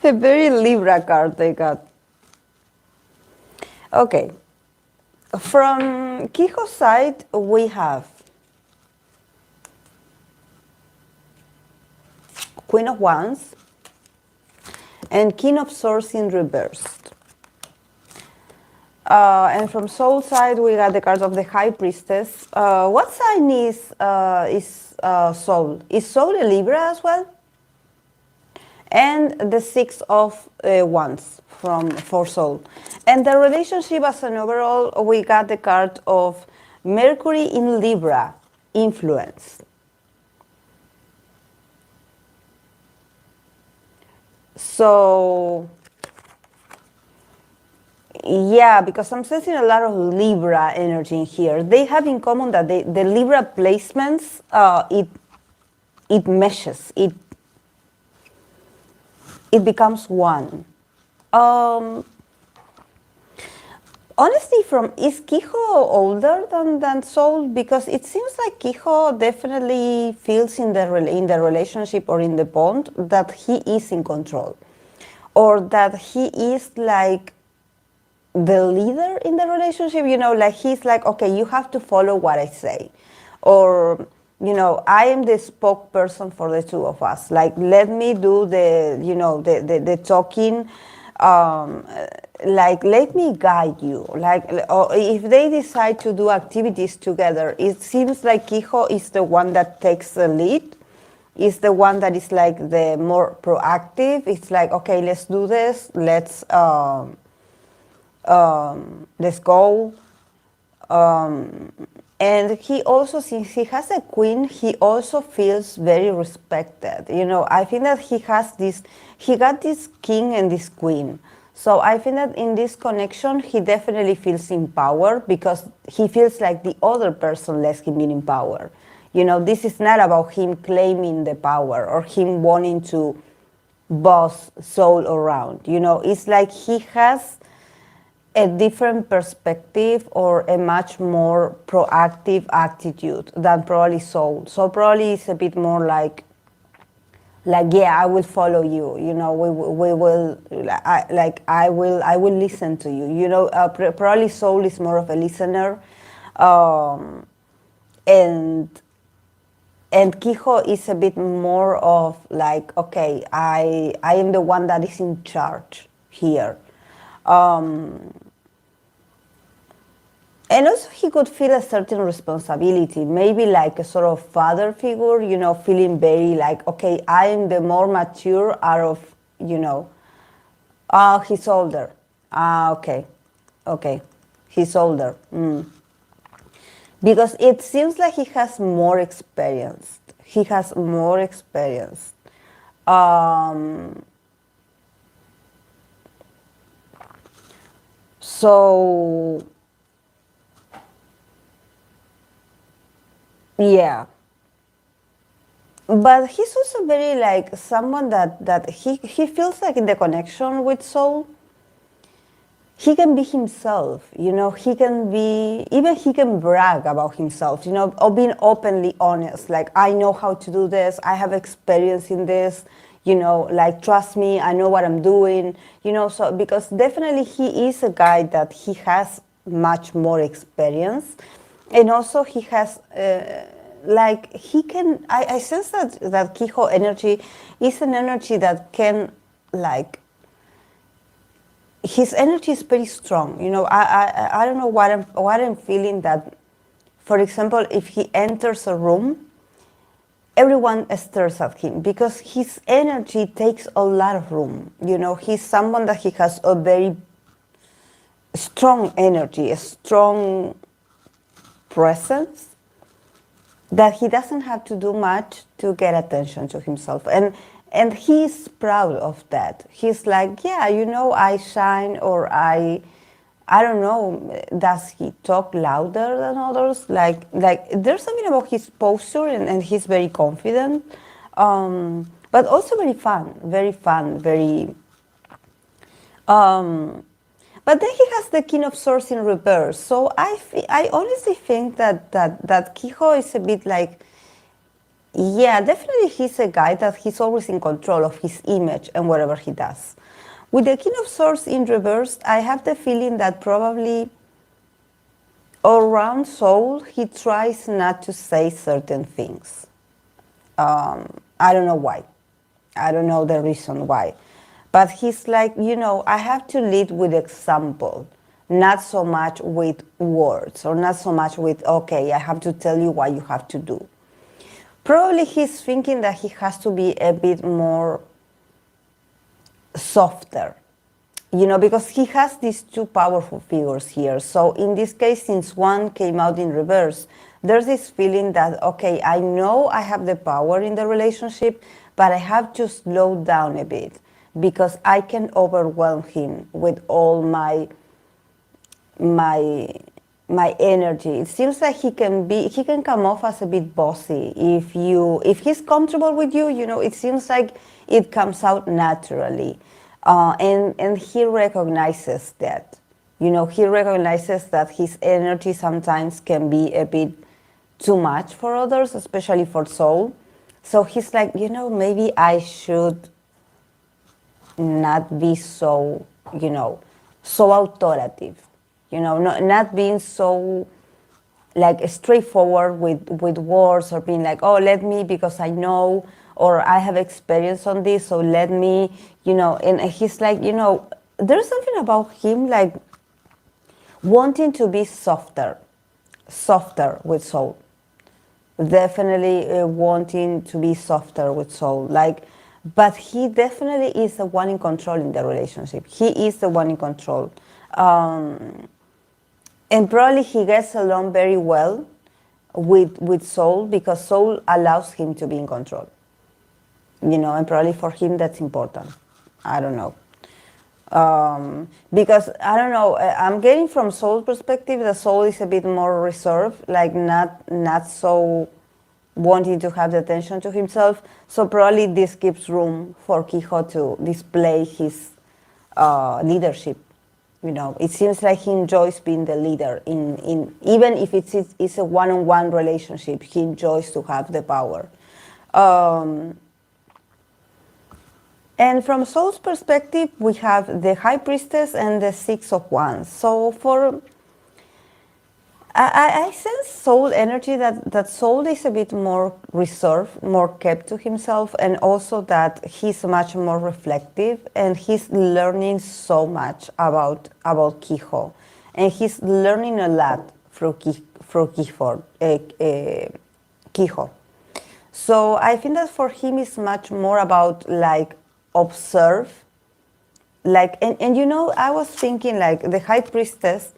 A very Libra card they got. Okay. From Keeho's side, we have Queen of Wands and King of Swords in reversed. And from Soul side, we got the cards of the High Priestess. What sign is Soul? Is Soul a Libra as well? And the Six of Wands for Soul. And the relationship as an overall, we got the card of Mercury in Libra, influence. So, yeah, because I'm sensing a lot of Libra energy in here. They have in common that the Libra placements, it meshes, it becomes one. Honestly, is Keeho older than Soul? Because it seems like Keeho definitely feels in the relationship or in the bond that he is in control, or that he is like the leader in the relationship. You know, like he's like, okay, you have to follow what I say, or you know, I am the spokesperson for the two of us. Like, let me do the talking. Like, let me guide you. Like, or if they decide to do activities together, it seems like Keeho is the one that takes the lead. Is the one that is like the more proactive. It's like, okay, let's do this. Let's go. And he also, since he has a queen, he also feels very respected. You know, I think that he got this king and this queen. So I think that in this connection, he definitely feels in power because he feels like the other person lets him be in power. You know, this is not about him claiming the power or him wanting to boss Soul around. You know, it's like he has a different perspective or a much more proactive attitude than probably Soul. So probably it's a bit more like yeah, I will follow you. You know, we will I will listen to you. You know, probably Soul is more of a listener, and Keeho is a bit more of like, okay, I am the one that is in charge here. And also he could feel a certain responsibility, maybe like a sort of father figure, you know, feeling very like, okay, I am the more mature out of, you know, he's older. Okay, he's older. Because it seems like he has more experience. He has more experience. So, yeah. But he's also very like someone that he feels like in the connection with Soul, he can be himself, you know, he can brag about himself, you know, or being openly honest. Like, I know how to do this, I have experience in this, you know, like, trust me, I know what I'm doing, you know. So, because definitely he is a guy that he has much more experience. And also he has, like, he can, I sense that Keeho energy is an energy that can, like, his energy is very strong. You know, I don't know what I'm feeling that, for example, if he enters a room, everyone stares at him because his energy takes a lot of room. You know, he's someone that he has a very strong energy, a strong presence, that he doesn't have to do much to get attention to himself. And he's proud of that. He's like, yeah, you know, I shine, or I don't know, does he talk louder than others? Like there's something about his posture, and he's very confident, but also very fun, very, but then he has the King of Swords in reverse. So I honestly think that Keeho is a bit like, Yeah, definitely he's a guy that he's always in control of his image and whatever he does. With the King of Swords in reverse, I have the feeling that probably around Soul, he tries not to say certain things. I don't know why. I don't know the reason why. But he's like, I have to lead with example, not so much with words or not so much with, okay, I have to tell you what you have to do. Probably he's thinking that he has to be a bit more softer, because he has these two powerful figures here. So in this case, since one came out in reverse, there's this feeling that, okay, I know I have the power in the relationship, but I have to slow down a bit because I can overwhelm him with all my energy. It seems like he can come off as a bit bossy. If he's comfortable with you, it seems like it comes out naturally. And he recognizes that. He recognizes that his energy sometimes can be a bit too much for others, especially for Soul. So he's like, maybe I should not be so, so authoritative. Not being so like straightforward with words or being like, oh, let me because I know or I have experience on this, so let me, and he's like, there's something about him like wanting to be softer with Soul. Definitely wanting to be softer with Soul. But he definitely is the one in control in the relationship. He is the one in control. And probably he gets along very well with Soul because Soul allows him to be in control. And probably for him that's important. I don't know. Because, I don't know, I'm getting from Soul's perspective, the Soul is a bit more reserved, like not so wanting to have the attention to himself. So probably this gives room for Keeho to display his leadership. It seems like he enjoys being the leader in even if it's a one-on-one relationship, he enjoys to have the power. And from Soul's perspective, we have the High Priestess and the Six of Wands. So I sense Soul energy that Soul is a bit more reserved, more kept to himself, and also that he's much more reflective and he's learning so much about Keeho. And he's learning a lot through Keeho. So I think that for him it's much more about like observe. And I was thinking like the High Priestess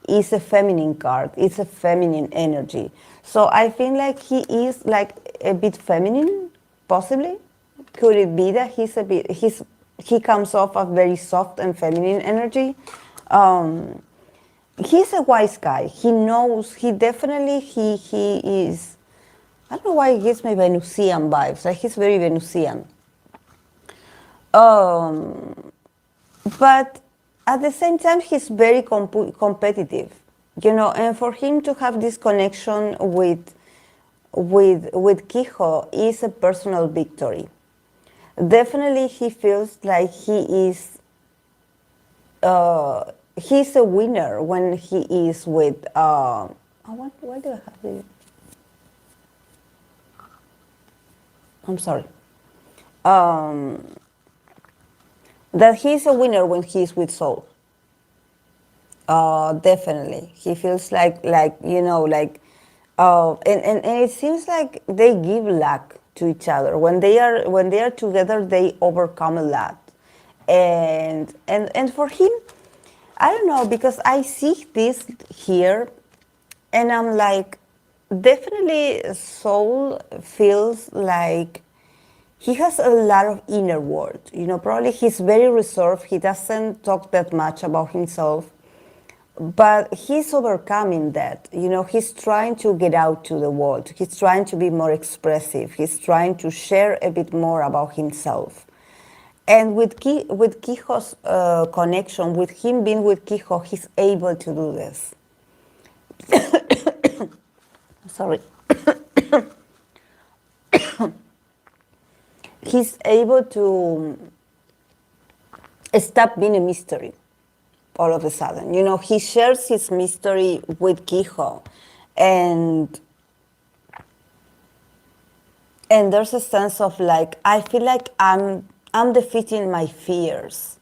is a feminine card. It's a feminine energy. So I think like he is like a bit feminine, possibly. Could it be that he comes off a very soft and feminine energy? He's a wise guy. He knows, he is, I don't know why he gives me Venusian vibes. Like he's very Venusian. But at the same time, he's very competitive, and for him to have this connection with Keeho is a personal victory. Definitely, he feels like he's a winner when he is with. Why do I have this? I'm sorry. That he's a winner when he's with Soul. Definitely. He feels and it seems like they give luck to each other. When they are together, they overcome a lot. And for him, I don't know, because I see this here and I'm like, definitely Soul feels like he has a lot of inner world. Probably he's very reserved. He doesn't talk that much about himself. But he's overcoming that. He's trying to get out to the world. He's trying to be more expressive. He's trying to share a bit more about himself. And with Keeho's connection, with him being with Keeho, he's able to do this. Sorry. he's able to stop being a mystery all of a sudden. You know, he shares his mystery with Keeho, and there's a sense of like, I feel like I'm defeating my fears,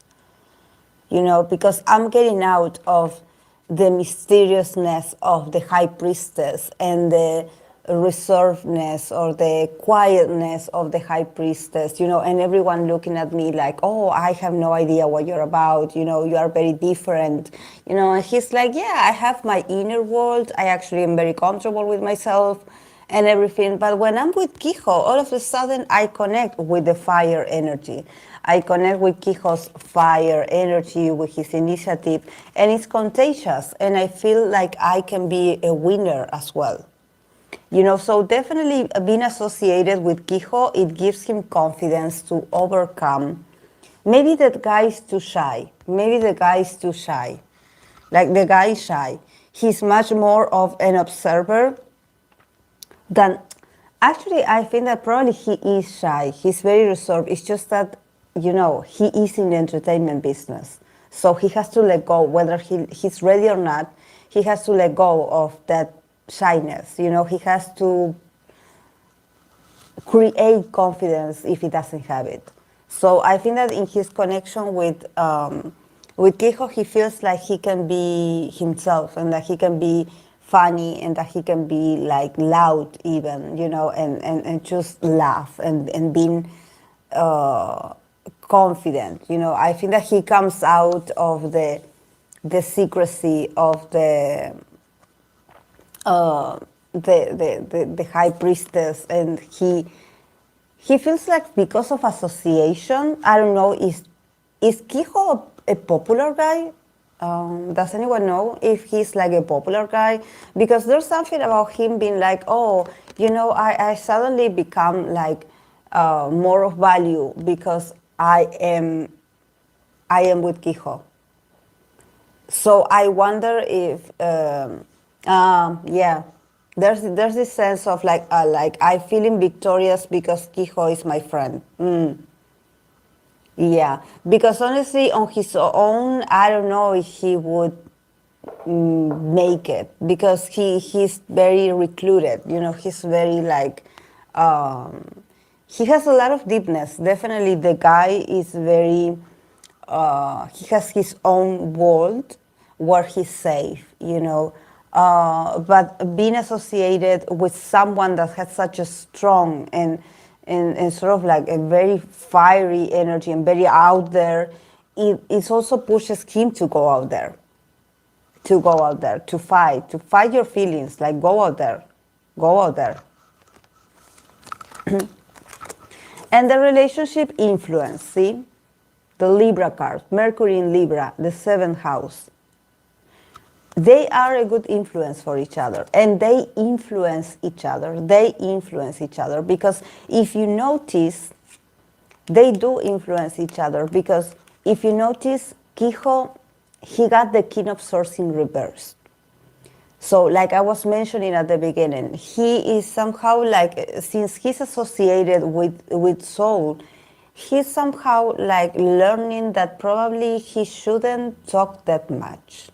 you know, because I'm getting out of the mysteriousness of the high priestess and the reservedness or the quietness of the high priestess, you know, and everyone looking at me like, oh, I have no idea what you're about, you know, you are very different, you know, and he's like, yeah, I have my inner world, I actually am very comfortable with myself and everything, but when I'm with Keeho, all of a sudden I connect with the fire energy. I connect with Keeho's fire energy, with his initiative, and it's contagious, and I feel like I can be a winner as well. You know, so definitely being associated with Keeho, it gives him confidence to overcome. Maybe that guy is too shy. Maybe the guy is too shy. Like the guy is shy. He's much more of an observer than, actually, I think that probably he is shy. He's very reserved. It's just that, you know, he is in the entertainment business. So he has to let go, whether he's ready or not, he has to let go of that shyness. You know, he has to create confidence if he doesn't have it. So I think that in his connection with Keeho, he feels like he can be himself and that he can be funny and that he can be like loud even, you know, and just laugh and being confident. You know, I think that he comes out of the secrecy of the high priestess, and he feels like because of association, I don't know, is Keeho a popular guy? Does anyone know if he's like a popular guy? Because there's something about him being like, oh, you know, I suddenly become like more of value because I am with Keeho. So I wonder if, yeah, there's this sense of like I feeling victorious because Keeho is my friend. Yeah, because honestly, on his own, I don't know if he would make it, because he's very recluded. You know, he's very like, he has a lot of deepness. Definitely, the guy is very. He has his own world where he's safe. You know, but being associated with someone that has such a strong and sort of like a very fiery energy and very out there, it also pushes him to go out there, to fight your feelings, like go out there. And the relationship influence, see? The Libra card, Mercury in Libra, the 7th house. They are a good influence for each other, and they influence each other. Because if you notice, they do influence each other, because if you notice, Keeho, he got the King of Swords in reverse. So like I was mentioning at the beginning, he is somehow like, since he's associated with soul, he's somehow like learning that probably he shouldn't talk that much.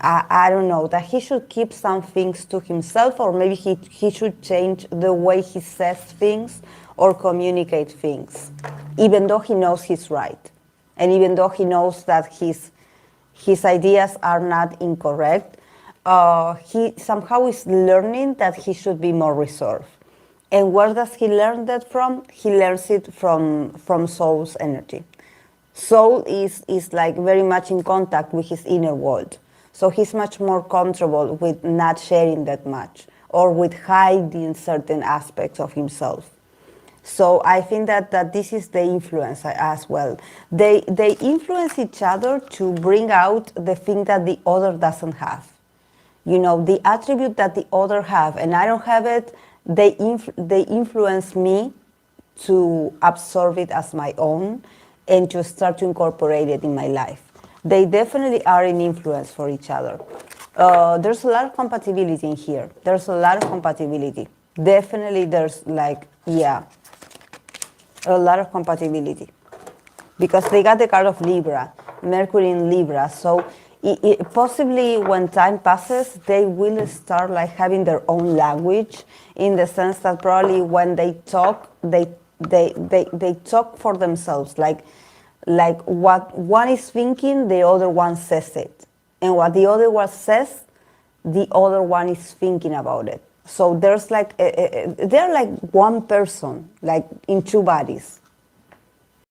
I don't know, that he should keep some things to himself, or maybe he should change the way he says things or communicate things, even though he knows he's right. And even though he knows that his ideas are not incorrect, he somehow is learning that he should be more reserved. And where does he learn that from? He learns it from soul's energy. Soul is like very much in contact with his inner world. So he's much more comfortable with not sharing that much, or with hiding certain aspects of himself. So I think that this is the influence as well. They influence each other to bring out the thing that the other doesn't have. You know, the attribute that the other have and I don't have it, they influence me to absorb it as my own and to start to incorporate it in my life. They definitely are an influence for each other. There's a lot of compatibility in here. Definitely there's like, yeah. a lot of compatibility, because they got the card of Libra, Mercury in Libra. So possibly when time passes, they will start like having their own language, in the sense that probably when they talk, they talk for themselves. Like what one is thinking, the other one says it. And what the other one says, the other one is thinking about it. So there's like, they're like one person, like in two bodies.